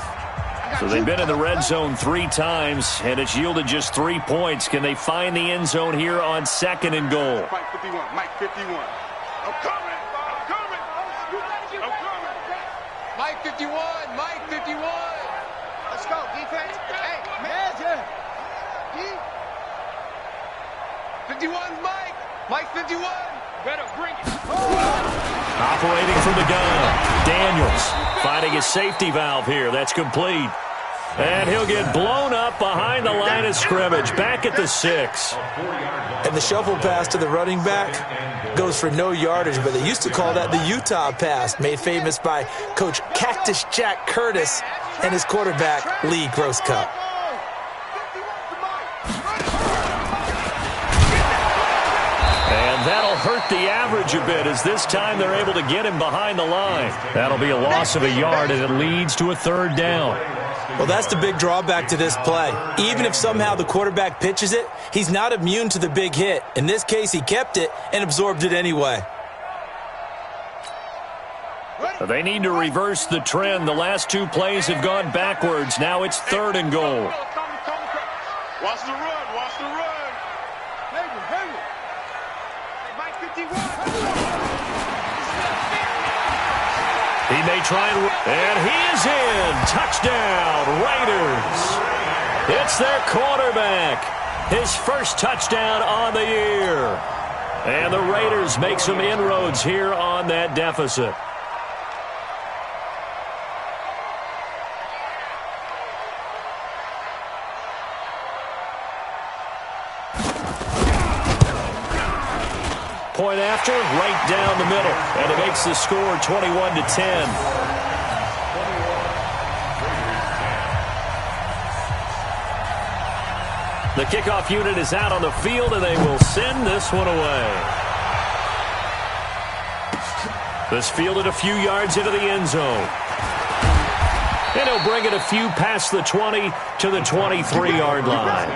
So they've been in the red zone 3 times, and it's yielded just 3 points. Can they find the end zone here on 2nd and goal? Mike 51, Mike 51. I'm coming, I'm coming, I'm coming. Mike 51, Mike 51. Let's go, defense. Hey, man. 51's Mike. Mike 51. Better bring it. Operating from the gun, Daniels finding his safety valve here. That's complete. And he'll get blown up behind the line of scrimmage, back at the 6. And the shuffle pass to the running back goes for no yardage, but they used to call that the Utah pass, made famous by Coach Cactus Jack Curtis and his quarterback, Lee Grosscup. And that'll hurt the average a bit as this time they're able to get him behind the line. That'll be a loss of a yard, and it leads to a 3rd down. Well, that's the big drawback to this play. Even if somehow the quarterback pitches it, he's not immune to the big hit. In this case, he kept it and absorbed it anyway. They need to reverse the trend. The last 2 plays have gone backwards. Now it's 3rd and goal. Watch the run, watch the run. Hey, Mike 51. He may try and he is in. Touchdown, Raiders. It's their quarterback. His first touchdown on the year. And the Raiders make some inroads here on that deficit. Point after, right down the middle. And it makes the score 21-10. The kickoff unit is out on the field, and they will send this one away. This fielded a few yards into the end zone. And he'll bring it a few past the 20 to the 23-yard line.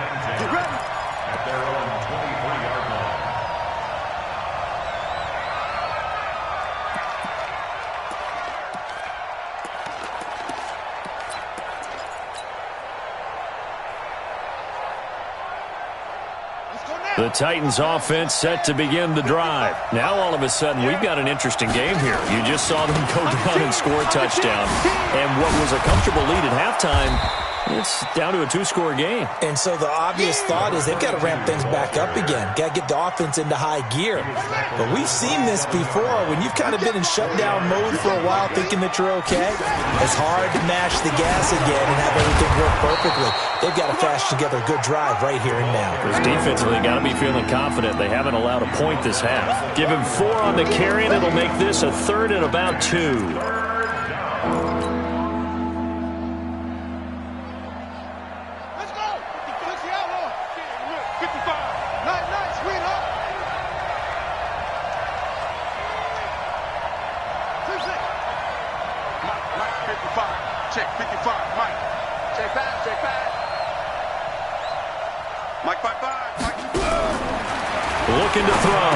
The Titans offense set to begin the drive. Now all of a sudden we've got an interesting game here. You just saw them go down and score a touchdown. And what was a comfortable lead at halftime It's down to a two-score game. And so the obvious thought is they've got to ramp things back up again. Got to get the offense into high gear. But we've seen this before. When you've kind of been in shutdown mode for a while thinking that you're okay, it's hard to mash the gas again and have everything work perfectly. They've got to fashion together a good drive right here and now. Because defensively, got to be feeling confident. They haven't allowed a point this half. Give him 4 on the carry, and it'll make this a 3rd and about 2. Check 55, Mike. Check pass. Mike 5-5. Looking to throw.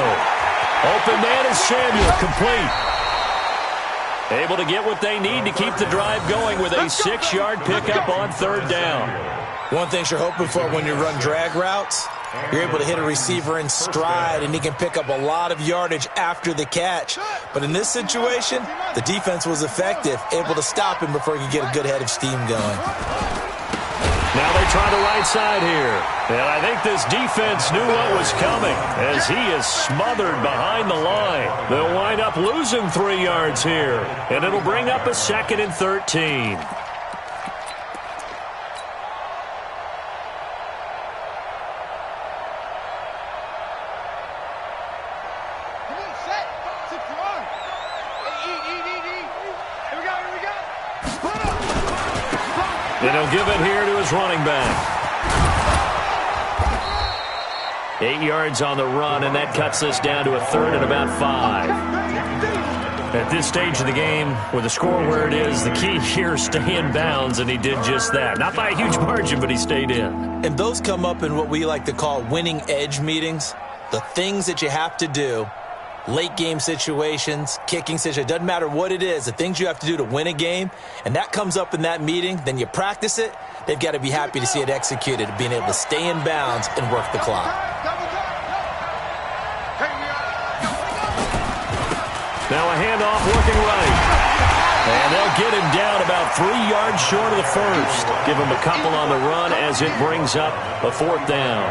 Open man is Samuel, complete. Able to get what they need to keep the drive going with a 6-yard pickup on 3rd down. One thing you're hoping for when you run drag routes, you're able to hit a receiver in stride, and he can pick up a lot of yardage after the catch. But in this situation, the defense was effective, able to stop him before he could get a good head of steam going. Now they try the right side here. And I think this defense knew what was coming as he is smothered behind the line. They'll wind up losing 3 yards here, and it'll bring up a 2nd and 13. And he'll give it here to his running back. 8 yards on the run, and that cuts us down to a 3rd and about 5. At this stage of the game, with the score where it is, the key here is stay in bounds, and he did just that. Not by a huge margin, but he stayed in. And those come up in what we like to call winning edge meetings. The things that you have to do. Late game situations, kicking situations, doesn't matter what it is, the things you have to do to win a game, and that comes up in that meeting, then you practice it, they've got to be happy to see it executed, being able to stay in bounds and work the clock. Now a handoff working right. And they'll get him down about 3 yards short of the first. Give him a couple on the run as it brings up a 4th down.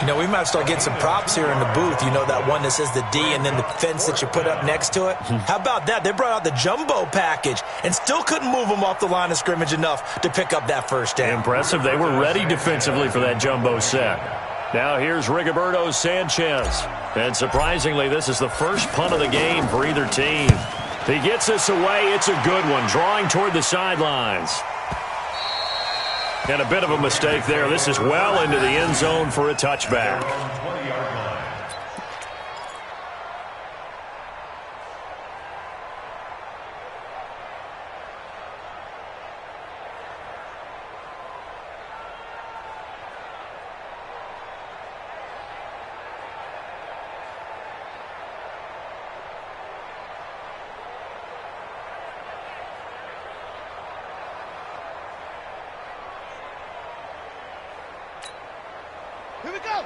You know, we might start getting some props here in the booth. You know, that one that says the D and then the fence that you put up next to it? How about that? They brought out the jumbo package and still couldn't move them off the line of scrimmage enough to pick up that 1st down. Impressive. They were ready defensively for that jumbo set. Now here's Rigoberto Sanchez. And surprisingly, this is the first punt of the game for either team. He gets this away. It's a good one, drawing toward the sidelines. And a bit of a mistake there. This is well into the end zone for a touchback.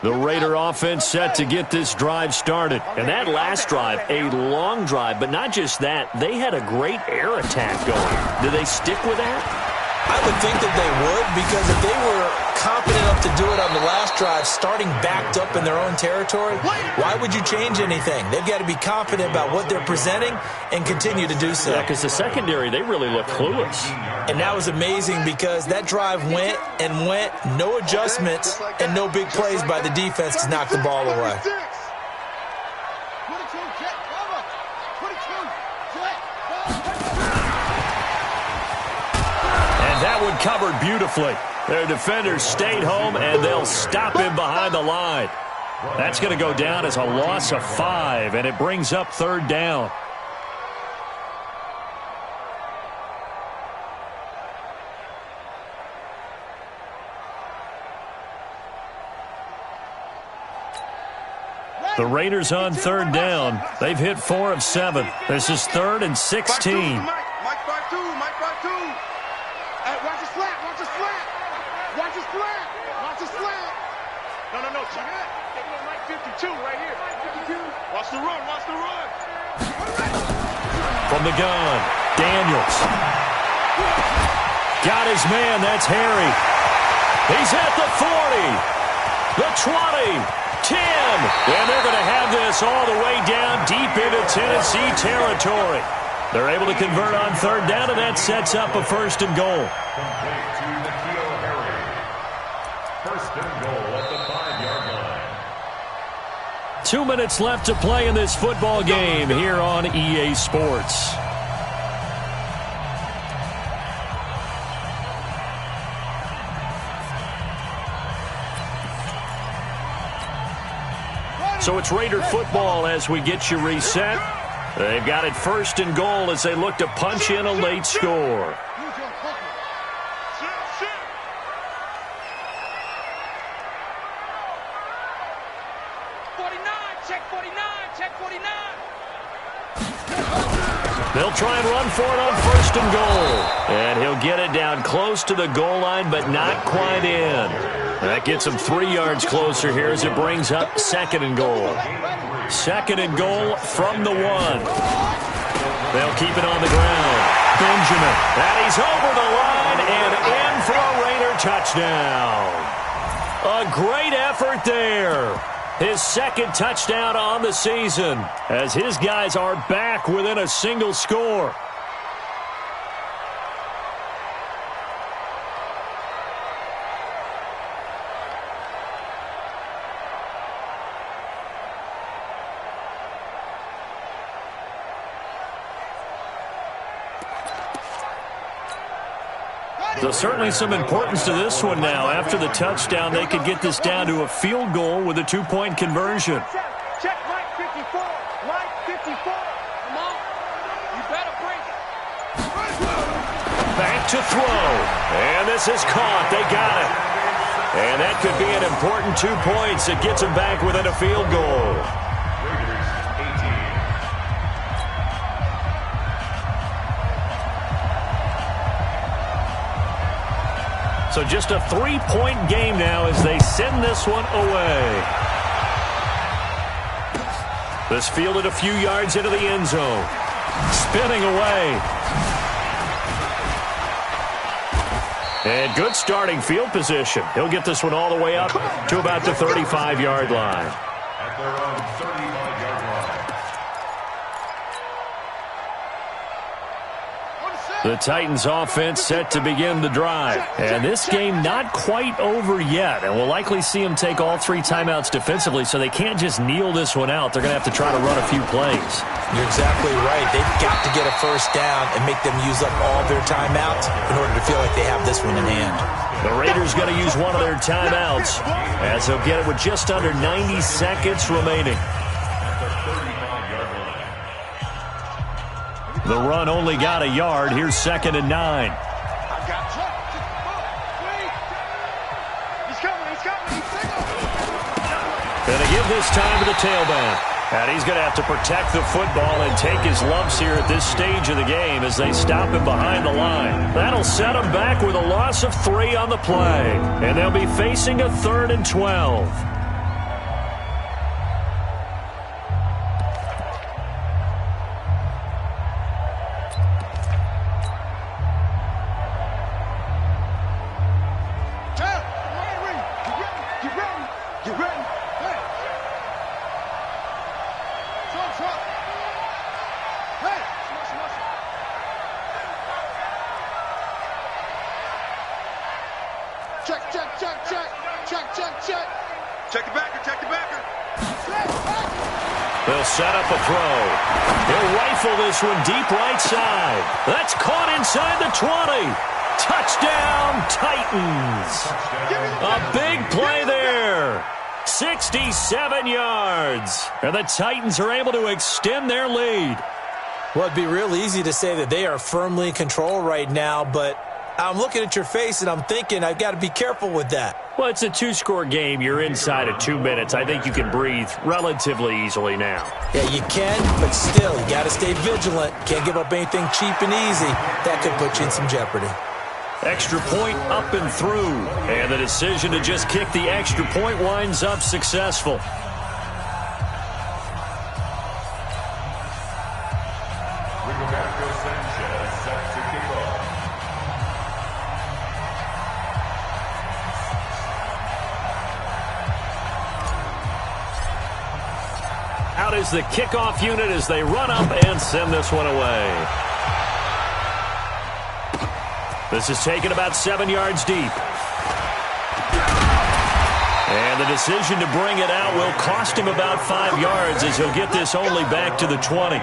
The Raider offense set to get this drive started. And that last drive, a long drive, but not just that. They had a great air attack going. Do they stick with that? I would think that they would, because if they were confident enough to do it on the last drive, starting backed up in their own territory, why would you change anything? They've got to be confident about what they're presenting and continue to do so. Yeah, because the secondary, they really look clueless. And that was amazing because that drive went and went, no adjustments and no big plays by the defense to knock the ball away. That one covered beautifully. Their defenders stayed home, and they'll stop him behind the line. That's going to go down as a loss of 5, and it brings up 3rd down. The Raiders on 3rd down. They've hit 4 of 7. This is 3rd and 16. Mike 5-2. Watch his flat. Watch his flat. No. Check it out. Taking on Mike 52 right here. 52. Watch the run. From the gun, Daniels. got his man. That's Harry. He's at the 40, the 20, 10. And they're going to have this all the way down deep into Tennessee territory. They're able to convert on third down, and that sets up a first and goal. Complete to N'Keal Harry. First and goal at the 5-yard line. 2 minutes left to play in this football game here on EA Sports. So it's Raider football as we get you reset. They've got it first and goal as they look to punch in a late score. 49, check 49, check 49. They'll try and run for it on first and goal. And he'll get it down close to the goal line, but not quite in. That gets him 3 yards closer here as it brings up second and goal. Second and goal from the 1. They'll keep it on the ground. Benjamin. And he's over the line and in for a Raider touchdown. A great effort there. His second touchdown on the season as his guys are back within a single score. So certainly some importance to this one now. After the touchdown, they could get this down to a field goal with a 2-point conversion. Check Mike 54. Mike 54. Come on. You better bring it. Back to throw. And this is caught. They got it. And that could be an important 2 points. It gets them back within a field goal. So just a 3-point game now as they send this one away. This fielded a few yards into the end zone. Spinning away. And good starting field position. He'll get this one all the way up to about the 35-yard line. At their own 35-yard line. The Titans offense set to begin the drive. And this game not quite over yet. And we'll likely see them take all 3 timeouts defensively, so they can't just kneel this one out. They're going to have to try to run a few plays. You're exactly right. They've got to get a first down and make them use up all their timeouts in order to feel like they have this one in hand. The Raiders going to use one of their timeouts as they'll get it with just under 90 seconds remaining. The run only got a yard. Here's 2nd and 9. He's coming. Going to give this time to the tailback. And he's going to have to protect the football and take his lumps here at this stage of the game as they stop him behind the line. That'll set him back with a loss of 3 on the play. And they'll be facing a 3rd and 12. They'll set up a throw. He'll rifle this one deep right side. That's caught inside the 20. Touchdown, Titans. A big play there. 67 yards. And the Titans are able to extend their lead. Well, it'd be real easy to say that they are firmly in control right now, but I'm looking at your face and I'm thinking I've got to be careful with that. Well, it's a 2-score game. You're inside of 2 minutes. I think you can breathe relatively easily now. Yeah, you can, but still, you got to stay vigilant. Can't give up anything cheap and easy. That could put you in some jeopardy. Extra point up and through. And the decision to just kick the extra point winds up successful. is the kickoff unit as they run up and send this one away. This is taken about 7 yards deep. And the decision to bring it out will cost him about 5 yards as he'll get this only back to the 20.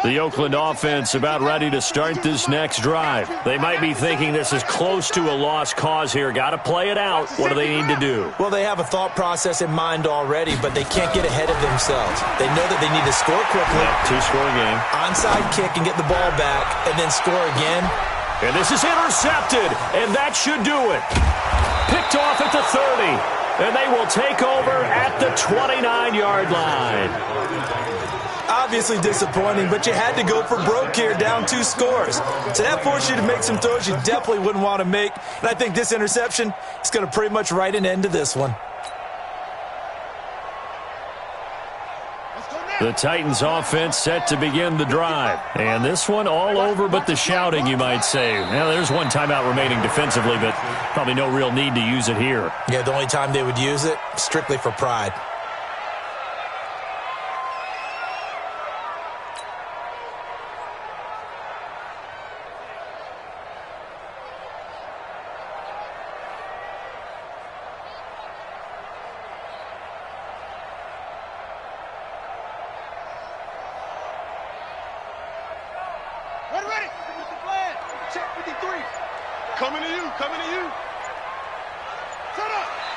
The Oakland offense about ready to start this next drive. They might be thinking this is close to a lost cause here. Got to play it out. What do they need to do? Well, they have a thought process in mind already, but they can't get ahead of themselves. They know that they need to score quickly. Two-score game. Onside kick and get the ball back, and then score again. And this is intercepted, and that should do it. Picked off at the 30, and they will take over at the 29-yard line. Obviously disappointing, but you had to go for broke here, down 2 scores. So that forced you to make some throws you definitely wouldn't want to make. And I think this interception is going to pretty much write an end to this one. The Titans offense set to begin the drive. And this one all over but the shouting, you might say. Now, there's one timeout remaining defensively, but probably no real need to use it here. Yeah, the only time they would use it, strictly for pride.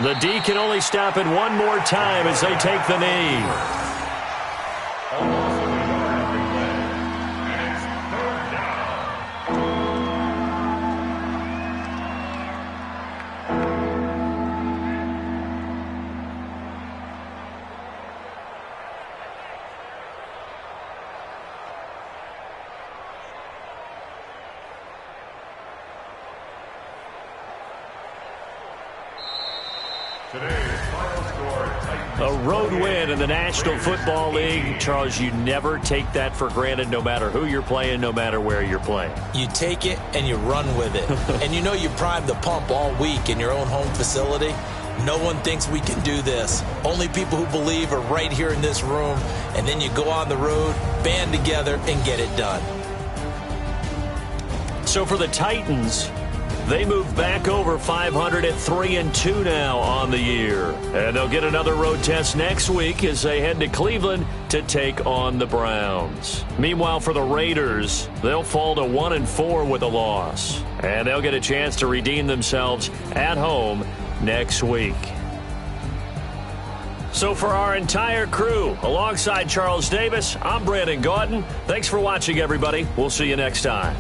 The D can only stop it one more time as they take the knee. A road win in the National Football League. Charles, you never take that for granted no matter who you're playing, no matter where you're playing. You take it and you run with it. And you know you primed the pump all week in your own home facility. No one thinks we can do this. Only people who believe are right here in this room. And then you go on the road, band together, and get it done. So for the Titans, they move back over 500 at 3-2 now on the year. And they'll get another road test next week as they head to Cleveland to take on the Browns. Meanwhile, for the Raiders, they'll fall to 1-4 with a loss. And they'll get a chance to redeem themselves at home next week. So for our entire crew, alongside Charles Davis, I'm Brandon Gaudin. Thanks for watching, everybody. We'll see you next time.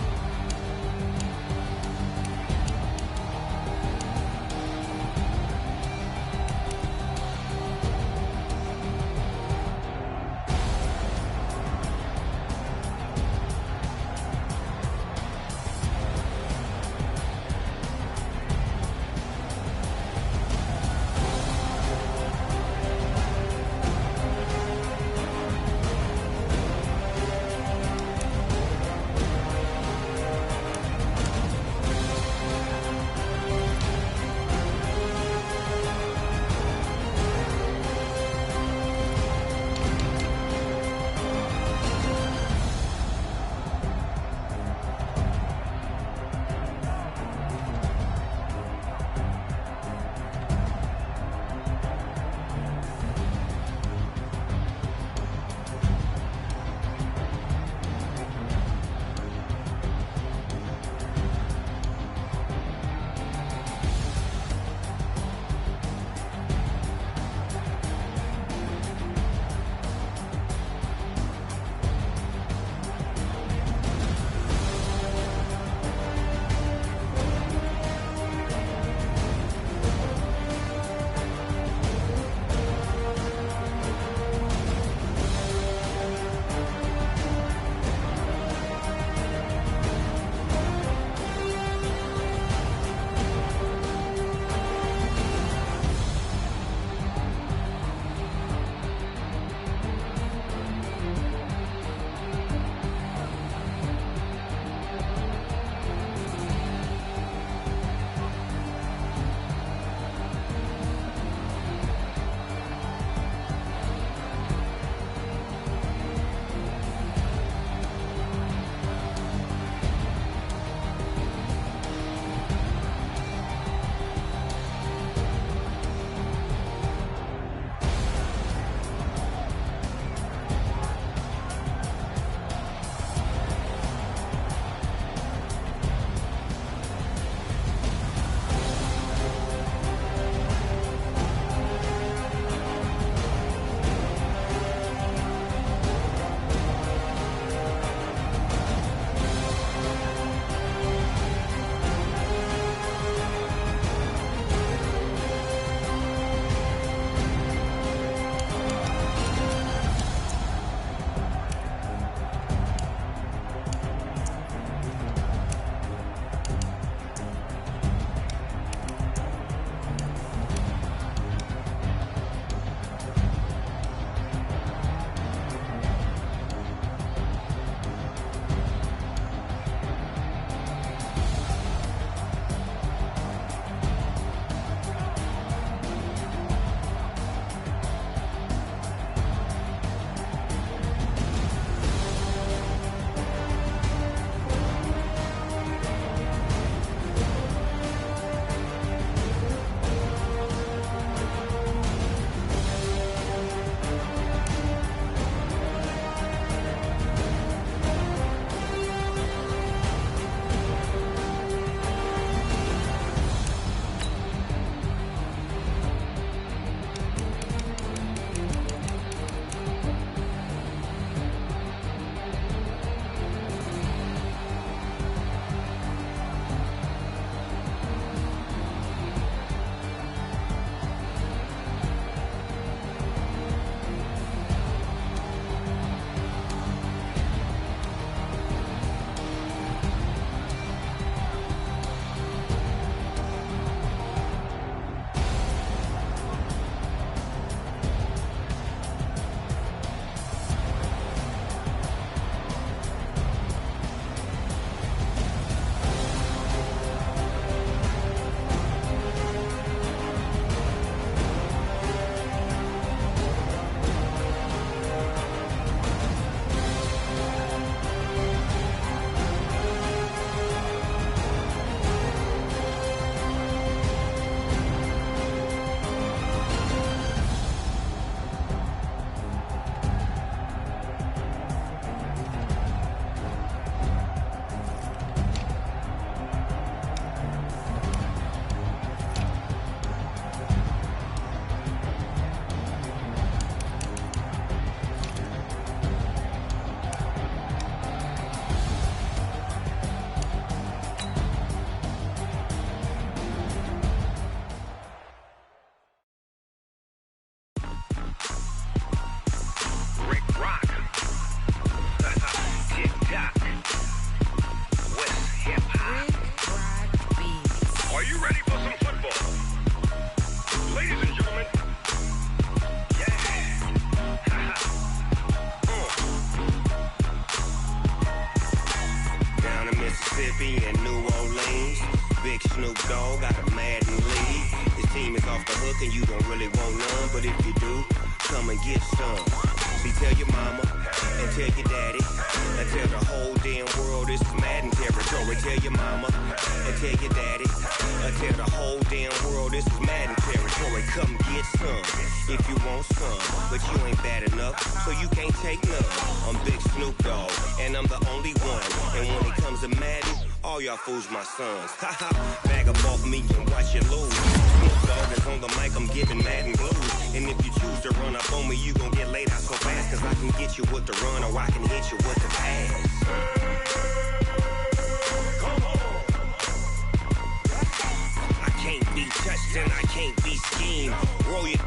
Mississippi and New Orleans. Big Snoop Dogg got a Madden lead. His team is off the hook and you don't really want none, but if you do, come and get some. See, tell your mama and tell your daddy and tell the whole damn world this is Madden territory. Tell your mama and tell your daddy and tell the whole damn world this is Madden territory. Come get some if you want some, but you ain't bad enough, so you can't take none. I'm Big Snoop Dogg and I'm the only one, and when it comes to Madden, all y'all fools my sons. Haha, bag up off me and watch you lose. Snoop Dogg is on the mic, I'm giving Madden blues. And if you choose to run up on me, you gon' get laid out so fast, cause I can get you with the run or I can hit you with the pass. Come on. I can't be touched and I can't be schemed. Roll you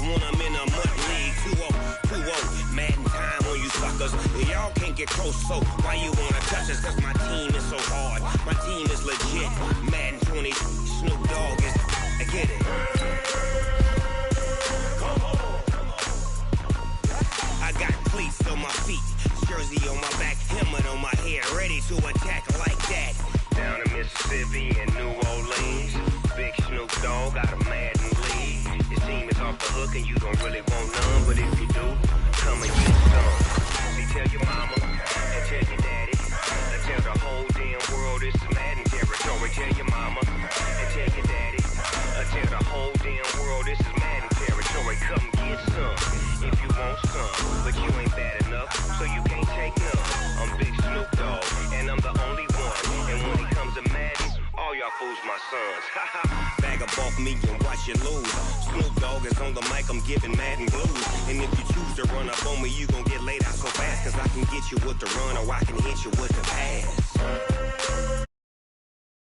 when I'm in a mud league. 2-0, Madden time on you suckers. Y'all can't get close, so why you wanna touch us? Cause my team is so hard, my team is legit. Madden 20, Snoop Dogg is, I get it. I got cleats on my feet, jersey on my back, helmet on my head, ready to attack like that. Down in Mississippi and New Orleans, Big Snoop Dogg got a Madden lead. His team is off the hook and you don't really want none, but if you do, come and get some. See, tell your mama and tell your daddy and tell the whole damn world this is Madden territory. Tell your mama and tell your daddy and tell the whole damn world this is Madden territory. Come get some if you want some, but you ain't bad enough, so you can't take none. I'm Big Snoop Dogg and I'm the only one, and when it comes to Madden, all y'all fools my sons. Haha, bag up off me and watch you lose. Snoop Dogg is on the mic, I'm giving Madden blues. And if you choose to run up on me, you gon' get laid out so fast, cause I can get you with the run or I can hit you with the pass.